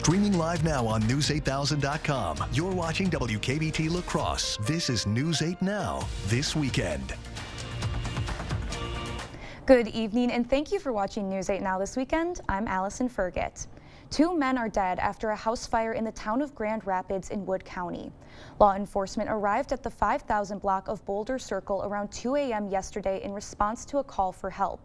Streaming live now on News8000.com. You're watching WKBT La Crosse. This is News 8 Now, this weekend. Good evening and thank you for watching News 8 Now this weekend. I'm Allison Fergit. 2 men are dead after a house fire in the town of Grand Rapids in Wood County. Law enforcement arrived at the 5000 block of Boulder Circle around 2 a.m. yesterday in response to a call for help.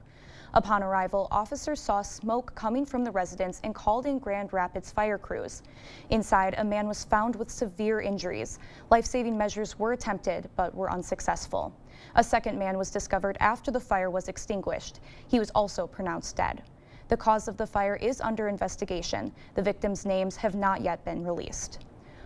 Upon arrival, officers saw smoke coming from the residence and called in Grand Rapids fire crews. Inside, a man was found with severe injuries. Life-saving measures were attempted, but were unsuccessful. A second man was discovered after the fire was extinguished. He was also pronounced dead. The cause of the fire is under investigation. The victims' names have not yet been released.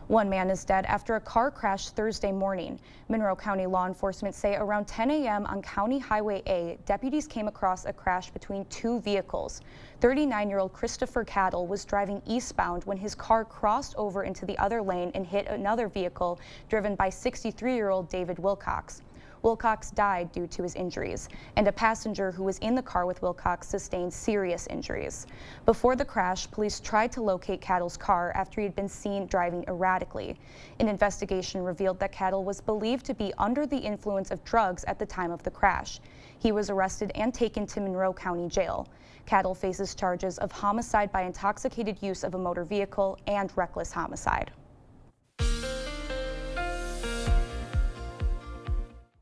1 man is dead after a car crash Thursday morning. Monroe County law enforcement say around 10 a.m. on County Highway A, deputies came across a crash between 2 vehicles. 39-year-old Christopher Cattle was driving eastbound when his car crossed over into the other lane and hit another vehicle driven by 63-year-old David Wilcox. Wilcox died due to his injuries, and a passenger who was in the car with Wilcox sustained serious injuries. Before the crash, police tried to locate Cattle's car after he had been seen driving erratically. An investigation revealed that Cattle was believed to be under the influence of drugs at the time of the crash. He was arrested and taken to Monroe County Jail. Cattle faces charges of homicide by intoxicated use of a motor vehicle and reckless homicide.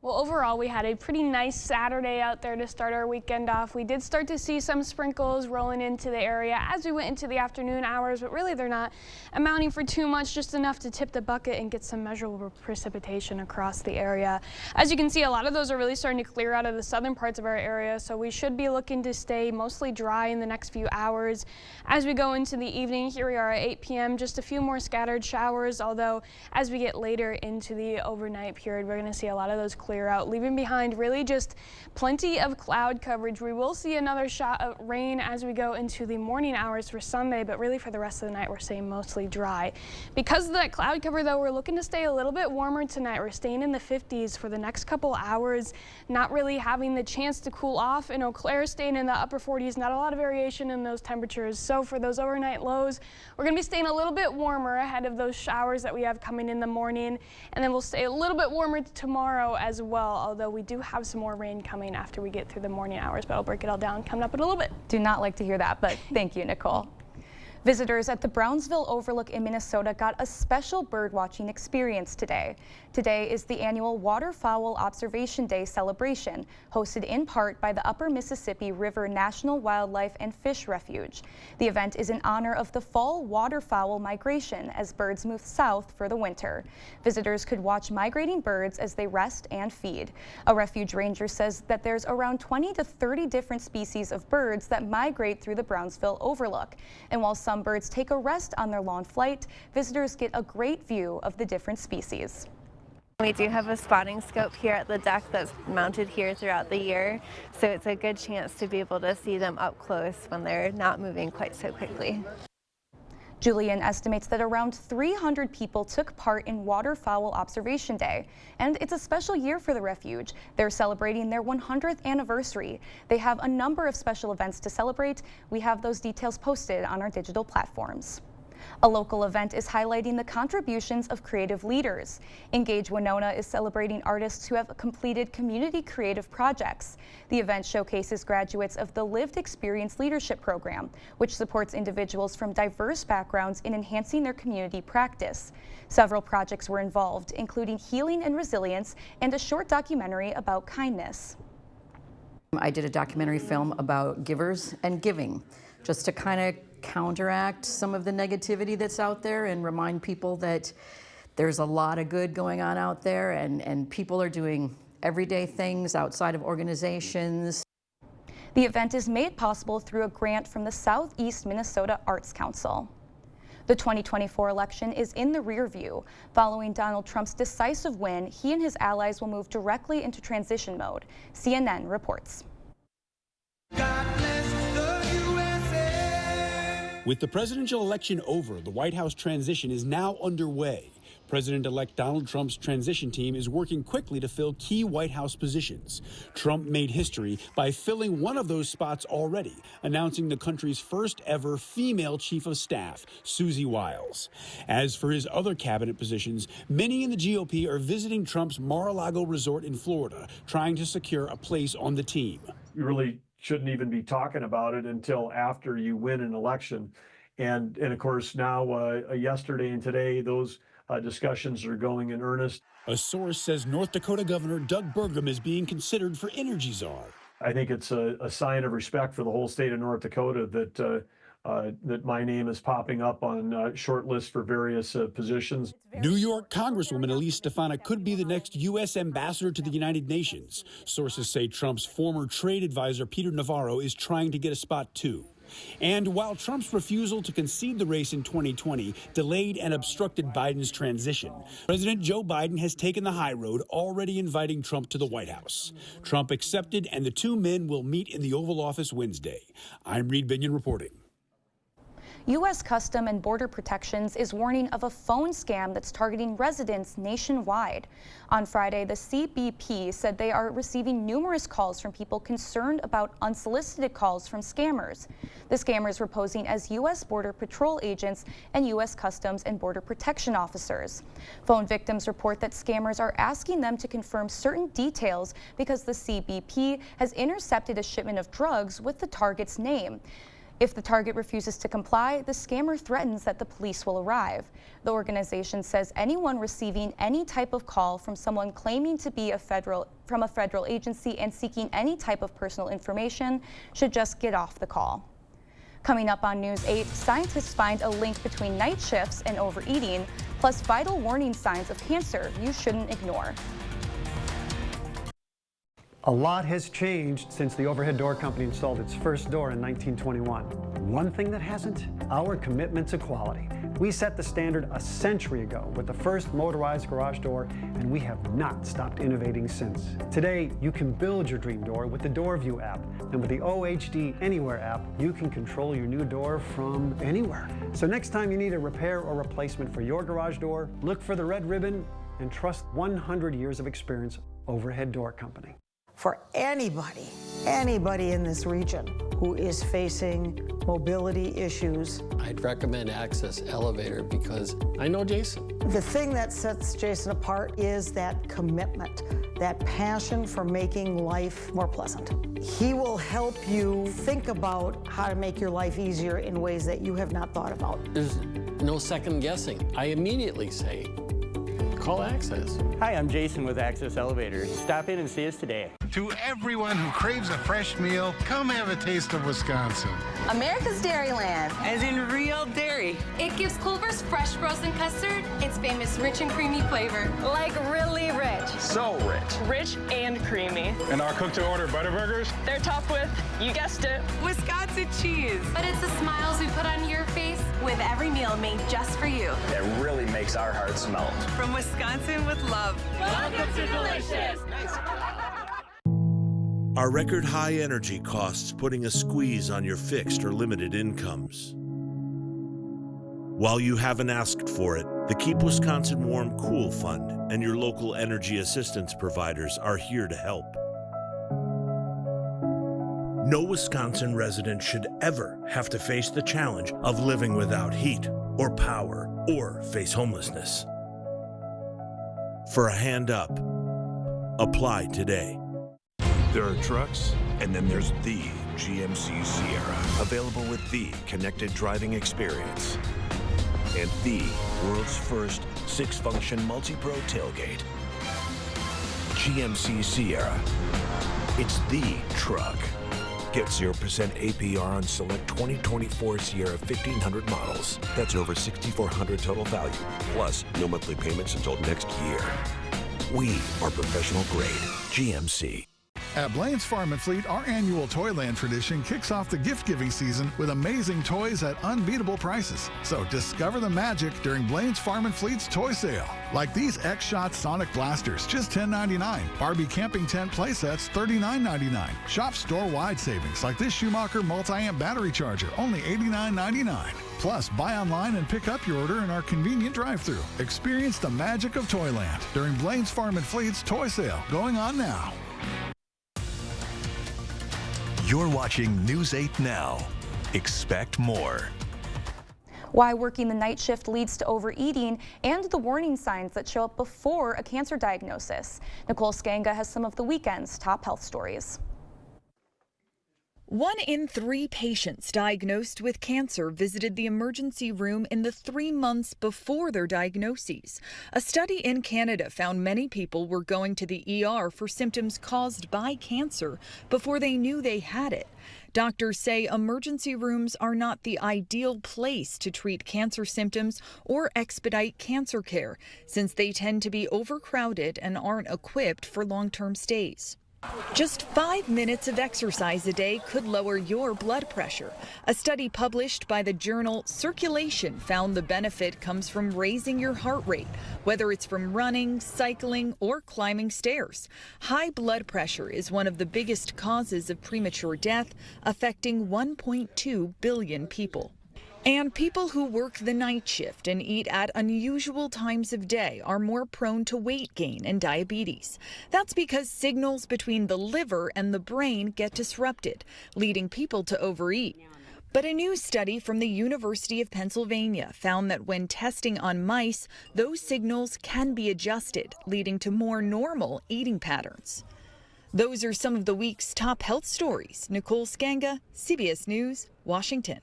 Well, overall, we had a pretty nice Saturday out there to start our weekend off. We did start to see some sprinkles rolling into the area as we went into the afternoon hours, but really they're not amounting for too much, just enough to tip the bucket and get some measurable precipitation across the area. As you can see, a lot of those are really starting to clear out of the southern parts of our area, so we should be looking to stay mostly dry in the next few hours. As we go into the evening, here we are at 8 p.m., just a few more scattered showers, although as we get later into the overnight period, we're going to see a lot of those clear out, leaving behind really just plenty of cloud coverage. We will see another shot of rain as we go into the morning hours for Sunday, but really for the rest of the night we're staying mostly dry. Because of that cloud cover though, we're looking to stay a little bit warmer tonight. We're staying in the 50s for the next couple hours, not really having the chance to cool off. In Eau Claire, staying in the upper 40s, not a lot of variation in those temperatures. So for those overnight lows, we're going to be staying a little bit warmer ahead of those showers that we have coming in the morning, and then we'll stay a little bit warmer tomorrow as well, although we do have some more rain coming after we get through the morning hours, but I'll break it all down coming up in a little bit. Do not like to hear that, but thank you, Nicole. Visitors at the Brownsville Overlook in Minnesota got a special bird watching experience today. Today is the annual Waterfowl Observation Day celebration, hosted in part by the Upper Mississippi River National Wildlife and Fish Refuge. The event is in honor of the fall waterfowl migration as birds move south for the winter. Visitors could watch migrating birds as they rest and feed. A refuge ranger says that there's around 20 to 30 different species of birds that migrate through the Brownsville Overlook. And while some birds take a rest on their long flight, visitors get a great view of the different species. We do have a spotting scope here at the deck that's mounted here throughout the year, so it's a good chance to be able to see them up close when they're not moving quite so quickly. Julian estimates that around 300 people took part in Waterfowl Observation Day, and it's a special year for the refuge. They're celebrating their 100th anniversary. They have a number of special events to celebrate. We have those details posted on our digital platforms. A local event is highlighting the contributions of creative leaders. Engage Winona is celebrating artists who have completed community creative projects. The event showcases graduates of the Lived Experience Leadership Program, which supports individuals from diverse backgrounds in enhancing their community practice. Several projects were involved, including healing and resilience and a short documentary about kindness. I did a documentary film about givers and giving, just to kind of counteract some of the negativity that's out there and remind people that there's a lot of good going on out there, and people are doing everyday things outside of organizations. The event is made possible through a grant from the Southeast Minnesota Arts Council. The 2024 election is in the rear view. Following Donald Trump's decisive win, he and his allies will move directly into transition mode. CNN reports. With the presidential election over, the White House transition is now underway. President-elect Donald Trump's transition team is working quickly to fill key White House positions. Trump made history by filling one of those spots already, announcing the country's first ever female chief of staff, Susie Wiles. As for his other cabinet positions, many in the GOP are visiting Trump's Mar-a-Lago resort in Florida, trying to secure a place on the team. You really shouldn't even be talking about it until after you win an election. And of course, now yesterday and today, those discussions are going in earnest. A source says North Dakota Governor Doug Burgum is being considered for energy czar. I think it's a sign of respect for the whole state of North Dakota that my name is popping up on short lists for various positions. New York Congresswoman Elise Stefanik could be the next U.S. ambassador to the United Nations. Sources say Trump's former trade advisor Peter Navarro is trying to get a spot too. And while Trump's refusal to concede the race in 2020 delayed and obstructed Biden's transition, President Joe Biden has taken the high road, already inviting Trump to the White House. Trump accepted, and the two men will meet in the Oval Office Wednesday. I'm Reed Binion reporting. U.S. Custom and Border Protections is warning of a phone scam that's targeting residents nationwide. On Friday, the CBP said they are receiving numerous calls from people concerned about unsolicited calls from scammers. The scammers were posing as U.S. Border Patrol agents and U.S. Customs and Border Protection officers. Phone victims report that scammers are asking them to confirm certain details because the CBP has intercepted a shipment of drugs with the target's name. If the target refuses to comply, the scammer threatens that the police will arrive. The organization says anyone receiving any type of call from someone claiming to be from a federal agency and seeking any type of personal information should just get off the call. Coming up on News 8, scientists find a link between night shifts and overeating, plus vital warning signs of cancer you shouldn't ignore. A lot has changed since the Overhead Door Company installed its first door in 1921. One thing that hasn't? Our commitment to quality. We set the standard a century ago with the first motorized garage door, and we have not stopped innovating since. Today, you can build your dream door with the DoorView app. And with the OHD Anywhere app, you can control your new door from anywhere. So next time you need a repair or replacement for your garage door, look for the red ribbon and trust 100 years of experience, Overhead Door Company. For anybody in this region who is facing mobility issues. I'd recommend Access Elevator because I know Jason. The thing that sets Jason apart is that commitment, that passion for making life more pleasant. He will help you think about how to make your life easier in ways that you have not thought about. There's no second guessing. I immediately say, call Access. Hi, I'm Jason with Access Elevator. Stop in and see us today. To everyone who craves a fresh meal, come have a taste of Wisconsin. America's Dairyland. As in real dairy. It gives Culver's fresh frozen custard its famous rich and creamy flavor. Like really rich. So rich. Rich and creamy. And our cook-to-order Butterburgers? They're topped with, you guessed it, Wisconsin cheese. But it's the smiles we put on your face with every meal made just for you. It really makes our hearts melt. From Wisconsin with love. Welcome to Delicious. Are record high energy costs putting a squeeze on your fixed or limited incomes? While you haven't asked for it, the Keep Wisconsin Warm Cool Fund and your local energy assistance providers are here to help. No Wisconsin resident should ever have to face the challenge of living without heat or power or face homelessness. For a hand up, apply today. There are trucks, and then there's the GMC Sierra, available with the connected driving experience and the world's first 6-function multi-pro tailgate. GMC Sierra. It's the truck. Get 0% APR on select 2024 Sierra 1500 models. That's over $6,400 total value, plus no monthly payments until next year. We are professional grade GMC. At Blaine's Farm and Fleet, our annual Toyland tradition kicks off the gift-giving season with amazing toys at unbeatable prices. So discover the magic during Blaine's Farm and Fleet's toy sale. Like these X-Shot Sonic Blasters, just $10.99. Barbie camping tent playsets, $39.99. Shop store-wide savings like this Schumacher multi-amp battery charger, only $89.99. Plus, buy online and pick up your order in our convenient drive-thru. Experience the magic of Toyland during Blaine's Farm and Fleet's toy sale, going on now. You're watching News 8 Now. Expect more. Why working the night shift leads to overeating and the warning signs that show up before a cancer diagnosis. Nicole Skanga has some of the weekend's top health stories. 1 in 3 patients diagnosed with cancer visited the emergency room in the 3 months before their diagnoses. A study in Canada found many people were going to the ER for symptoms caused by cancer before they knew they had it. Doctors say emergency rooms are not the ideal place to treat cancer symptoms or expedite cancer care, since they tend to be overcrowded and aren't equipped for long-term stays. Just 5 minutes of exercise a day could lower your blood pressure. A study published by the journal Circulation found the benefit comes from raising your heart rate, whether it's from running, cycling, or climbing stairs. High blood pressure is one of the biggest causes of premature death, affecting 1.2 billion people. And people who work the night shift and eat at unusual times of day are more prone to weight gain and diabetes. That's because signals between the liver and the brain get disrupted, leading people to overeat. But a new study from the University of Pennsylvania found that when testing on mice, those signals can be adjusted, leading to more normal eating patterns. Those are some of the week's top health stories. Nicole Skanga, CBS News, Washington.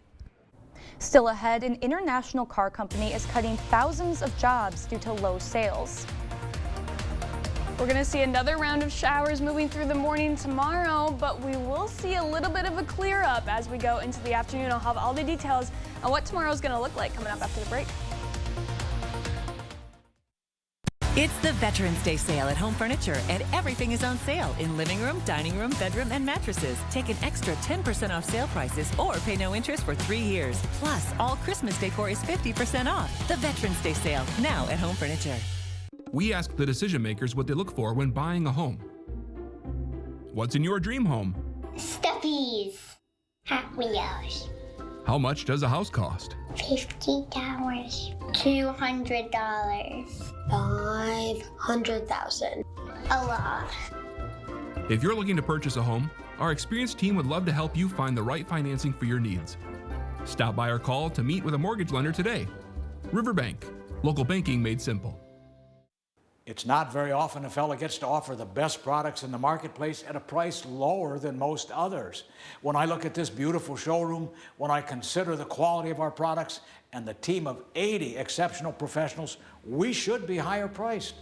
Still ahead, an international car company is cutting thousands of jobs due to low sales. We're going to see another round of showers moving through the morning tomorrow, but we will see a little bit of a clear up as we go into the afternoon. I'll have all the details on what tomorrow is going to look like coming up after the break. It's the Veterans Day sale at Home Furniture, and everything is on sale in living room, dining room, bedroom, and mattresses. Take an extra 10% off sale prices or pay no interest for 3 years. Plus, all Christmas decor is 50% off. The Veterans Day sale, now at Home Furniture. We ask the decision makers what they look for when buying a home. What's in your dream home? Stuffies. Hot Wheels. How much does a house cost? $50. $200. $500,000. A lot. If you're looking to purchase a home, our experienced team would love to help you find the right financing for your needs. Stop by or call to meet with a mortgage lender today. Riverbank, local banking made simple. It's not very often a fella gets to offer the best products in the marketplace at a price lower than most others. When I look at this beautiful showroom, when I consider the quality of our products and the team of 80 exceptional professionals, we should be higher priced,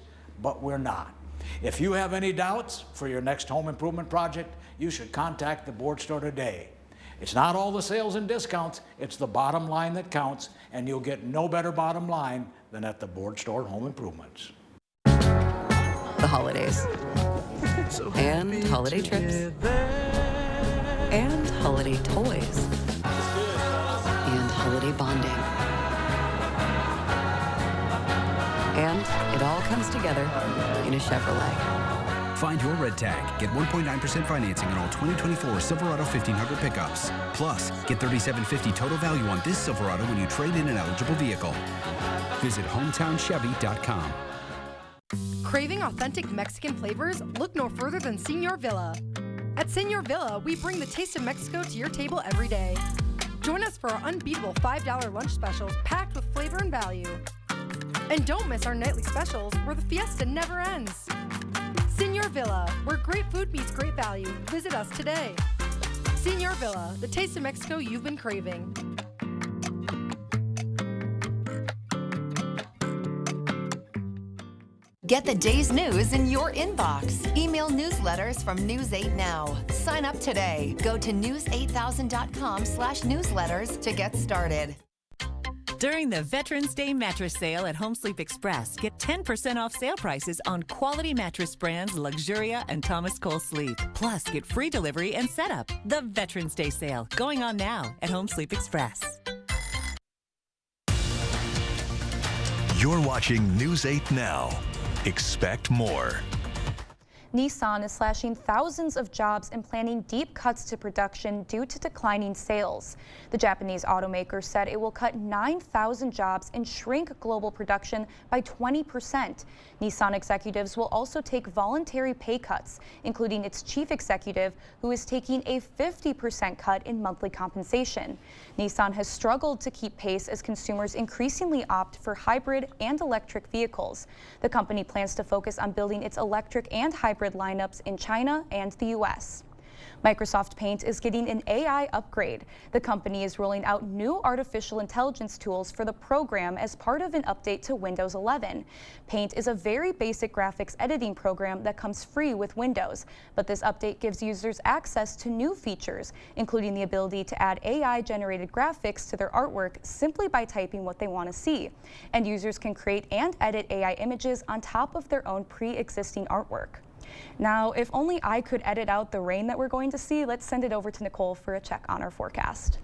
but we're not. If you have any doubts for your next home improvement project, you should contact the Board Store today. It's not all the sales and discounts, it's the bottom line that counts, and you'll get no better bottom line than at the Board Store Home Improvements. The holidays, and holiday trips, and holiday toys, and holiday bonding. And it all comes together in a Chevrolet. Find your red tag. Get 1.9% financing on all 2024 Silverado 1500 pickups. Plus, get $3,750 total value on this Silverado when you trade in an eligible vehicle. Visit HometownChevy.com. Craving authentic Mexican flavors? Look no further than Señor Villa. At Señor Villa, we bring the taste of Mexico to your table every day. Join us for our unbeatable $5 lunch specials packed with flavor and value. And don't miss our nightly specials where the fiesta never ends. Señor Villa, where great food meets great value. Visit us today. Señor Villa, the taste of Mexico you've been craving. Get the day's news in your inbox. Email newsletters from News 8 Now. Sign up today. Go to news8000.com/newsletters to get started. During the Veterans Day mattress sale at Home Sleep Express, get 10% off sale prices on quality mattress brands Luxuria and Thomas Cole Sleep. Plus, get free delivery and setup. The Veterans Day sale going on now at Home Sleep Express. You're watching News 8 Now. Expect more. Nissan is slashing thousands of jobs and planning deep cuts to production due to declining sales. The Japanese automaker said it will cut 9,000 jobs and shrink global production by 20%. Nissan executives will also take voluntary pay cuts, including its chief executive, who is taking a 50% cut in monthly compensation. Nissan has struggled to keep pace as consumers increasingly opt for hybrid and electric vehicles. The company plans to focus on building its electric and hybrid lineups in China and the U.S. Microsoft Paint is getting an AI upgrade. The company is rolling out new artificial intelligence tools for the program as part of an update to Windows 11. Paint is a very basic graphics editing program that comes free with Windows, but this update gives users access to new features, including the ability to add AI-generated graphics to their artwork simply by typing what they want to see. And users can create and edit AI images on top of their own pre-existing artwork. Now, if only I could edit out the rain that we're going to see, let's send it over to Nicole for a check on our forecast.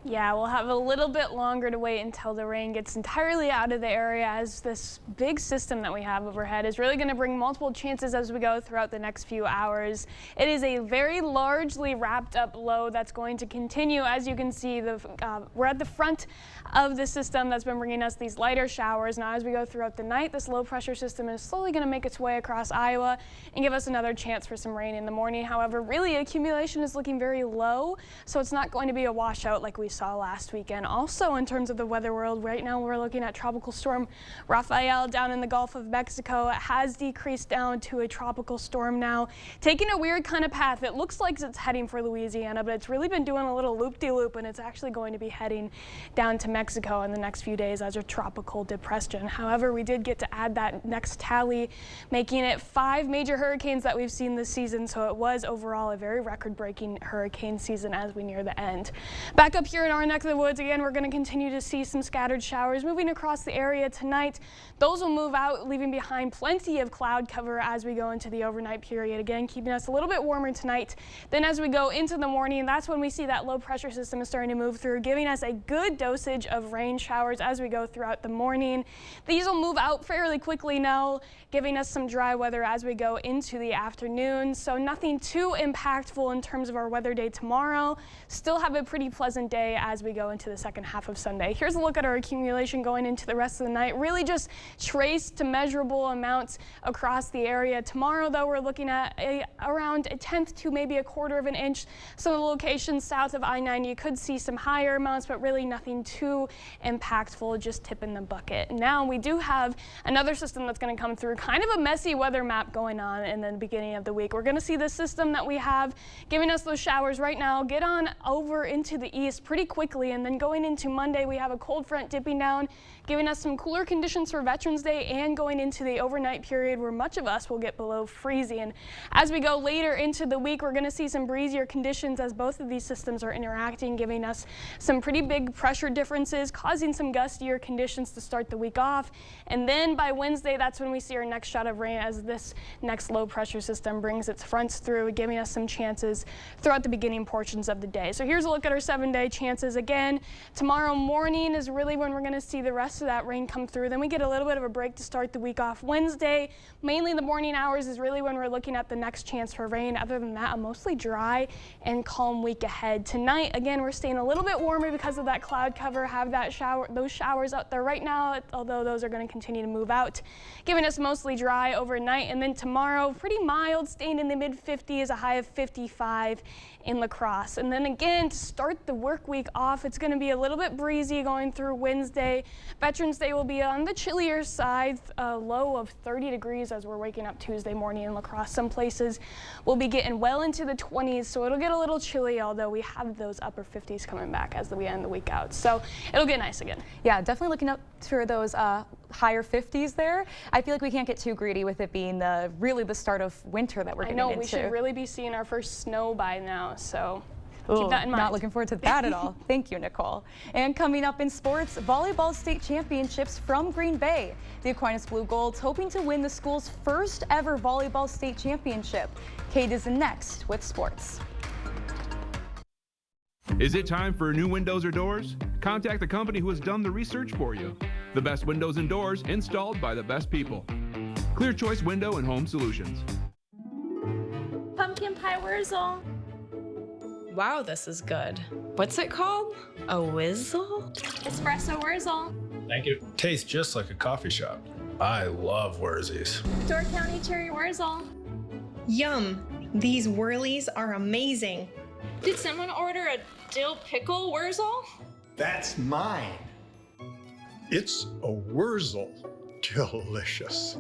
Yeah, we'll have a little bit longer to wait until the rain gets entirely out of the area, as this big system that we have overhead is really going to bring multiple chances as we go throughout the next few hours. It is a very largely wrapped up low that's going to continue. As you can see, we're at the front of the system that's been bringing us these lighter showers. Now, as we go throughout the night, this low pressure system is slowly going to make its way across Iowa and give us another chance for some rain in the morning. However, really accumulation is looking very low, so it's not going to be a washout like we saw last weekend. Also, in terms of the weather world, right now we're looking at Tropical Storm Rafael down in the Gulf of Mexico. It has decreased down to a tropical storm now, taking a weird kind of path. It looks like it's heading for Louisiana, but it's really been doing a little loop-de-loop, and it's actually going to be heading down to Mexico in the next few days as a tropical depression. However, we did get to add that next tally, making it 5 major hurricanes that we've seen this season, so it was overall a very record-breaking hurricane season as we near the end. Back up here in our neck of the woods, again, we're going to continue to see some scattered showers moving across the area tonight. Those will move out, leaving behind plenty of cloud cover as we go into the overnight period. Again, keeping us a little bit warmer tonight. Then as we go into the morning, that's when we see that low pressure system is starting to move through, giving us a good dosage of rain showers as we go throughout the morning. These will move out fairly quickly now, giving us some dry weather as we go into the afternoon. So nothing too impactful in terms of our weather day tomorrow. Still have a pretty pleasant day as we go into the second half of Sunday. Here's a look at our accumulation going into the rest of the night. Really just traced to measurable amounts across the area. Tomorrow, though, we're looking at around a 1/10 to maybe 1/4 of an inch. Some of the locations south of I-90, you could see some higher amounts, but really nothing too impactful, just tipping the bucket. Now, we do have another system that's going to come through, kind of a messy weather map going on in the beginning of the week. We're going to see the system that we have giving us those showers right now get on over into the east pretty quickly, and then going into Monday, we have a cold front dipping down, giving us some cooler conditions for Veterans Day and going into the overnight period where much of us will get below freezing. As we go later into the week, we're going to see some breezier conditions as both of these systems are interacting, giving us some pretty big pressure differences, causing some gustier conditions to start the week off. And then by Wednesday, that's when we see our next shot of rain as this next low pressure system brings its fronts through, giving us some chances throughout the beginning portions of the day. So here's a look at our 7-day chances. Again, tomorrow morning is really when we're going to see the rest of that rain come through. Then we get a little bit of a break to start the week off. Wednesday, mainly the morning hours, is really when we're looking at the next chance for rain. Other than that, a mostly dry and calm week ahead. Tonight, again, we're staying a little bit warmer because of that cloud cover. Have those showers out there right now, although those are going to continue to move out, giving us mostly dry overnight. And then tomorrow, pretty mild, staying in the mid-50s, a high of 55 in La Crosse. And then again, to start the work week off, it's going to be a little bit breezy going through Wednesday. Veterans Day will be on the chillier side, a low of 30 degrees as we're waking up Tuesday morning in La Crosse. Some places will be getting well into the 20s, so it'll get a little chilly, although we have those upper 50s coming back as we end the week out. So it'll get nice again. Yeah, definitely looking up for those higher 50s there. I feel like we can't get too greedy with it being really the start of winter that we're getting into. I know, we should really be seeing our first snow by now, so Keep that in mind. Not looking forward to that at all. Thank you, Nicole. And coming up in sports, volleyball state championships from Green Bay. The Aquinas Blue Golds hoping to win the school's first ever volleyball state championship. Kate is next with sports. Is it time for new windows or doors? Contact the company who has done the research for you. The best windows and doors installed by the best people. Clear Choice Window and Home Solutions. Pumpkin pie Wurzel. Wow, this is good. What's it called? A Whizzle? Espresso Wurzel. Thank you. Tastes just like a coffee shop. I love Wurzys. Door County Cherry Wurzel. Yum! These whirlies are amazing. Did someone order a dill pickle Wurzel? That's mine. It's a Wurzel. Delicious.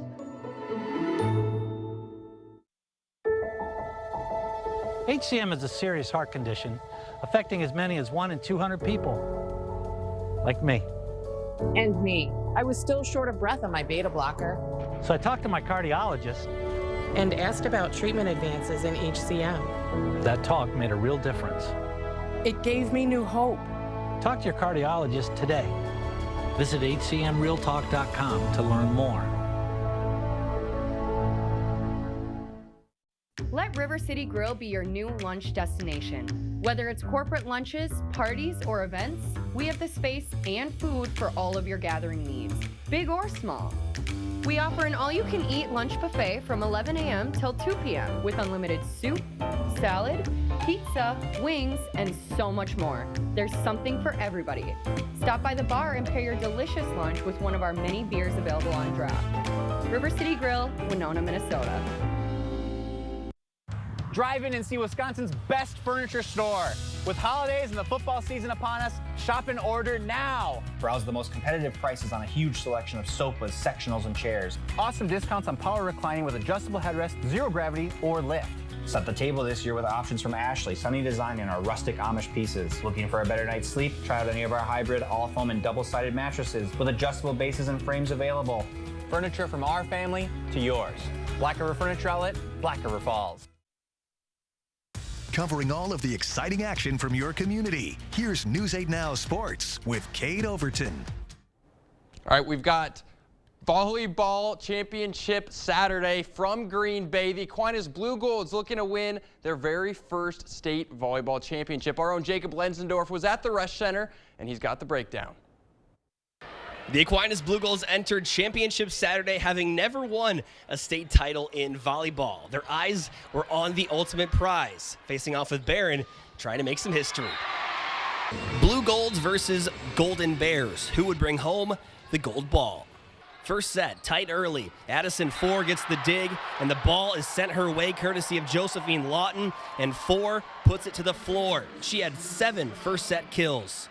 HCM is a serious heart condition affecting as many as 1 in 200 people, like me. And me. I was still short of breath on my beta blocker. So I talked to my cardiologist and asked about treatment advances in HCM. That talk made a real difference. It gave me new hope. Talk to your cardiologist today. Visit hcmrealtalk.com to learn more. Let River City Grill be your new lunch destination. Whether it's corporate lunches, parties, or events, we have the space and food for all of your gathering needs, big or small. We offer an all-you-can-eat lunch buffet from 11 a.m. till 2 p.m. with unlimited soup, salad, pizza, wings, and so much more. There's something for everybody. Stop by the bar and pair your delicious lunch with one of our many beers available on draft. River City Grill, Winona, Minnesota. Drive in and see Wisconsin's best furniture store. With holidays and the football season upon us, shop and order now. Browse the most competitive prices on a huge selection of sofas, sectionals, and chairs. Awesome discounts on power reclining with adjustable headrest, zero gravity, or lift. Set the table this year with options from Ashley, Sunny Design, and our rustic Amish pieces. Looking for a better night's sleep? Try out any of our hybrid, all-foam, and double-sided mattresses with adjustable bases and frames available. Furniture from our family to yours. Black River Furniture Outlet, Black River Falls. Covering all of the exciting action from your community. Here's News 8 Now Sports with Kate Overton. All right, we've got volleyball championship Saturday from Green Bay. The Aquinas Blue Golds looking to win their very first state volleyball championship. Our own Jacob Lenzendorf was at the Resch Center, and he's got the breakdown. The Aquinas Blue Golds entered Championship Saturday having never won a state title in volleyball. Their eyes were on the ultimate prize, facing off with Barron, trying to make some history. Blue Golds versus Golden Bears. Who would bring home the gold ball? First set, tight early. Addison 4 gets the dig, and the ball is sent her way courtesy of Josephine Lawton, and 4 puts it to the floor. She had 7 first set kills.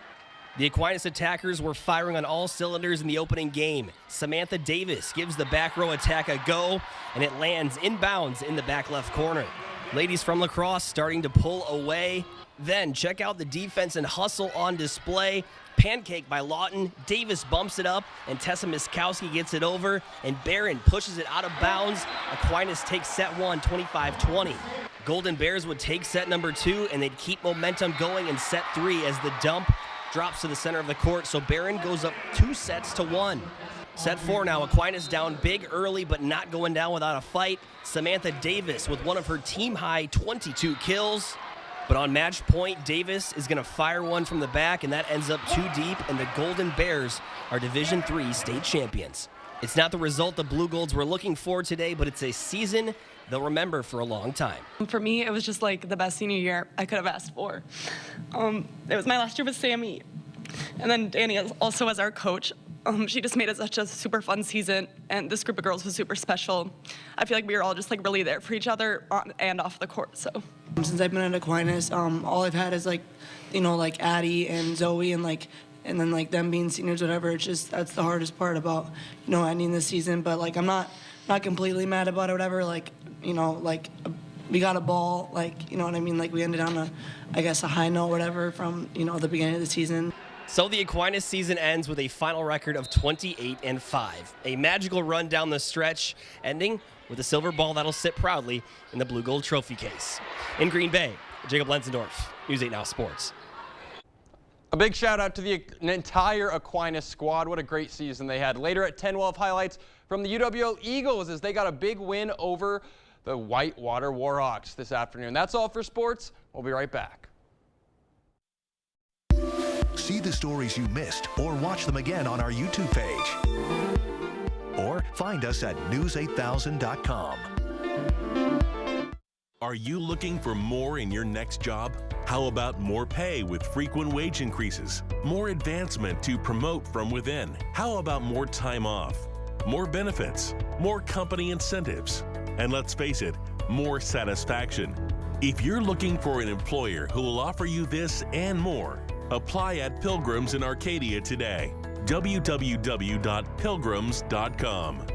The Aquinas attackers were firing on all cylinders in the opening game. Samantha Davis gives the back row attack a go, and it lands inbounds in the back left corner. Ladies from La Crosse starting to pull away. Then check out the defense and hustle on display. Pancake by Lawton, Davis bumps it up, and Tessa Miskowski gets it over, and Barron pushes it out of bounds. Aquinas takes set 1, 25-20. Golden Bears would take set number 2, and they'd keep momentum going in set 3 as the dump drops to the center of the court, so Barron goes up 2-1. Set 4 now, Aquinas down big early, but not going down without a fight. Samantha Davis with one of her team-high 22 kills. But on match point, Davis is going to fire one from the back, and that ends up too deep, and the Golden Bears are Division III state champions. It's not the result the Blue Golds were looking for today, but it's a season they'll remember for a long time. For me, it was just like the best senior year I could have asked for. It was my last year with Sammy, and then Danny also as our coach. She just made it such a super fun season, and this group of girls was super special. I feel like we were all just like really there for each other on and off the court. So since I've been at Aquinas, all I've had is like Addie and Zoe and then them being seniors, whatever. It's just that's the hardest part about ending the season. But I'm not completely mad about it, whatever. We got a ball, you know what I mean? We ended on a high note, whatever, from the beginning of the season. So the Aquinas season ends with a final record of 28-5. A magical run down the stretch, ending with a silver ball that'll sit proudly in the Blue Gold trophy case. In Green Bay, Jacob Lenzendorf, News 8 Now Sports. A big shout out to the entire Aquinas squad. What a great season they had. Later at 10, we'll have highlights from the UWO Eagles as they got a big win over the Whitewater Warhawks this afternoon. That's all for sports. We'll be right back. See the stories you missed or watch them again on our YouTube page. Or find us at news8000.com. Are you looking for more in your next job? How about more pay with frequent wage increases? More advancement to promote from within? How about more time off? More benefits? More company incentives? And let's face it, more satisfaction. If you're looking for an employer who will offer you this and more, apply at Pilgrims in Arcadia today. www.pilgrims.com.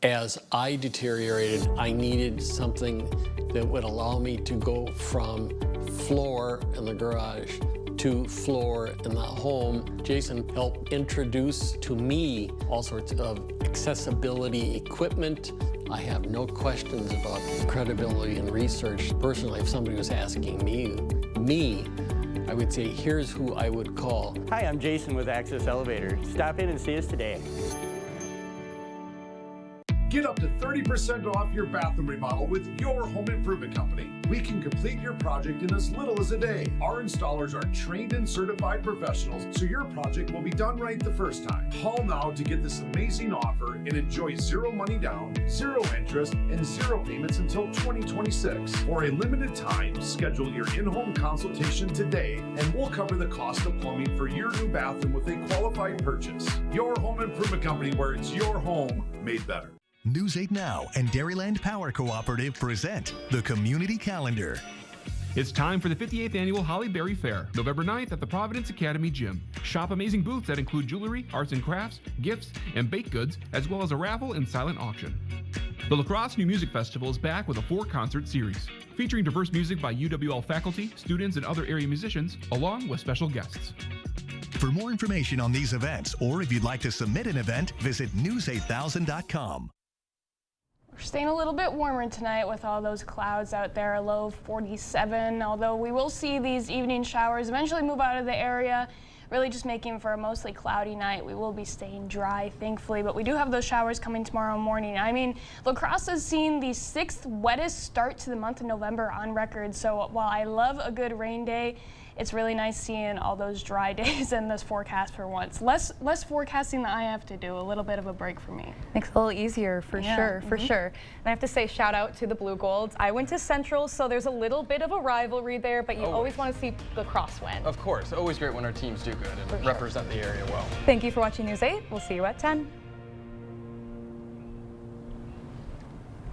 As I deteriorated, I needed something that would allow me to go from floor in the garage to floor in the home. Jason helped introduce to me all sorts of accessibility equipment. I have no questions about credibility and research. Personally, if somebody was asking me, I would say, here's who I would call. Hi, I'm Jason with Access Elevator. Stop in and see us today. Get up to 30% off your bathroom remodel with your home improvement company. We can complete your project in as little as a day. Our installers are trained and certified professionals, so your project will be done right the first time. Call now to get this amazing offer and enjoy zero money down, zero interest, and zero payments until 2026. For a limited time, schedule your in-home consultation today, and we'll cover the cost of plumbing for your new bathroom with a qualified purchase. Your home improvement company, where it's your home made better. News 8 Now and Dairyland Power Cooperative present the Community Calendar. It's time for the 58th Annual Holly Berry Fair, November 9th at the Providence Academy Gym. Shop amazing booths that include jewelry, arts and crafts, gifts, and baked goods, as well as a raffle and silent auction. The La Crosse New Music Festival is back with a 4-concert series, featuring diverse music by UWL faculty, students, and other area musicians, along with special guests. For more information on these events, or if you'd like to submit an event, visit news8000.com. We're staying a little bit warmer tonight with all those clouds out there, a low of 47, although we will see these evening showers eventually move out of the area, really just making for a mostly cloudy night. We will be staying dry, thankfully, but we do have those showers coming tomorrow morning. I mean, La Crosse has seen the 6th wettest start to the month of November on record, so while I love a good rain day, it's really nice seeing all those dry days in this forecast for once. Less forecasting that I have to do, a little bit of a break for me. Makes it a little easier for sure, for sure. And I have to say, shout out to the Blue Golds. I went to Central, so there's a little bit of a rivalry there, but you always want to see La Crosse win. Of course, always great when our teams do good and represent the area well. Thank you for watching News 8. We'll see you at 10.